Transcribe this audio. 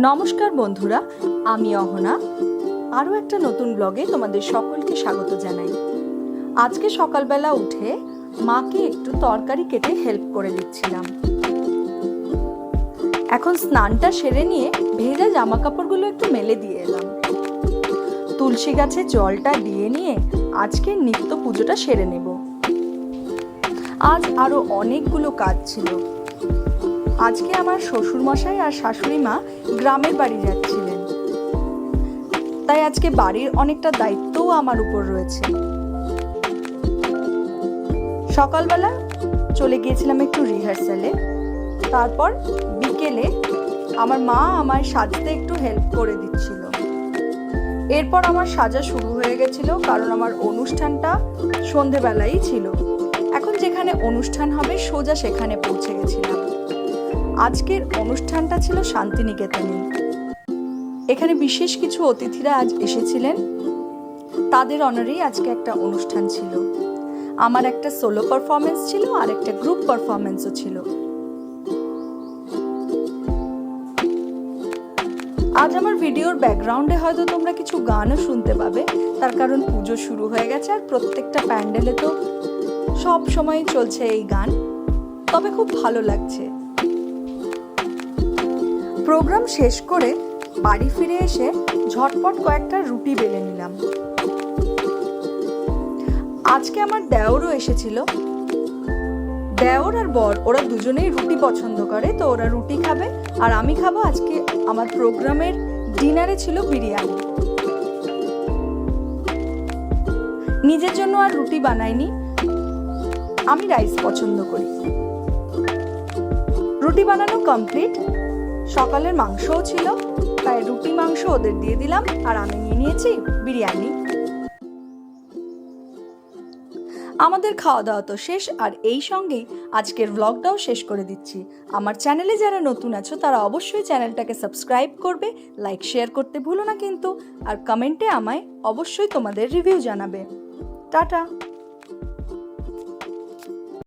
নমস্কার বন্ধুরা, আমি অহনা আরও একটা নতুন ব্লগে তোমাদের সকলকে স্বাগত জানাই। আজকে সকালবেলা উঠে মাকে একটু তরকারি কেটে হেল্প করে দিচ্ছিলাম। এখন স্নানটা সেরে নিয়ে ভেজা জামা কাপড়গুলো একটু মেলে দিয়ে এলাম। তুলসী গাছে জলটা দিয়ে নিয়ে আজকে নিত্য পুজোটা সেরে নেব। আজ আরও অনেকগুলো কাজ ছিল। আজকে আমার শ্বশুরমশাই আর শাশুড়ি মা গ্রামের বাড়ি যাচ্ছিলেন, তাই আজকে বাড়ির অনেকটা দায়িত্বও আমার উপর রয়েছে। সকালবেলা চলে গিয়েছিলাম একটু রিহার্সালে, তারপর বিকেলে আমার মা আমায় সাজতে একটু হেল্প করে দিচ্ছিল। এরপর আমার সাজা শুরু হয়ে গেছিল, কারণ আমার অনুষ্ঠানটা সন্ধেবেলাই ছিল। এখন যেখানে অনুষ্ঠান হবে সোজা সেখানে পৌঁছে গেছিলাম। আজকের অনুষ্ঠানটা ছিল শান্তিনিকেতনে। এখানে বিশেষ কিছু অতিথিরা আজ এসেছিলেন, তাদের অনারেই আজকে একটা অনুষ্ঠান ছিল। আমার একটা সোলো পারফরমেন্স ছিল আর একটা গ্রুপ পারফরমেন্সও ছিল। আজ আমার ভিডিওর ব্যাকগ্রাউন্ডে হয়তো তোমরা কিছু গানও শুনতে পাবে, তার কারণ পুজো শুরু হয়ে গেছে আর প্রত্যেকটা প্যান্ডেলে তো সব সময় চলছে এই গান, তবে খুব ভালো লাগছে। প্রোগ্রাম শেষ করে বাড়ি ফিরে এসে ঝটপট কয়েকটা রুটি বেলে নিলাম। আজকে আমার দেওরও এসেছিল। দেওর আর বর ওরা দুজনেই রুটি পছন্দ করে, তো ওরা রুটি খাবে আর আমি খাবো। আজকে আমার প্রোগ্রামের ডিনারে ছিল বিরিয়ানি। নিজের জন্য আর রুটি বানাইনি, আমি রাইস পছন্দ করি। রুটি বানানো কমপ্লিট। সকালের মাংসও ছিল, তাই রুটি মাংস ওদের দিয়ে দিলাম আর আমি নিয়ে নিয়েছি বিরিয়ানি। আমাদের খাওয়া দাওয়া তো শেষ, আর এই সঙ্গেই আজকের ব্লগটাও শেষ করে দিচ্ছি। আমার চ্যানেলে যারা নতুন আছো তারা অবশ্যই চ্যানেলটাকে সাবস্ক্রাইব করবে, লাইক শেয়ার করতে ভুলো না কিন্তু, আর কমেন্টে আমায় অবশ্যই তোমাদের রিভিউ জানাবে। টাটা।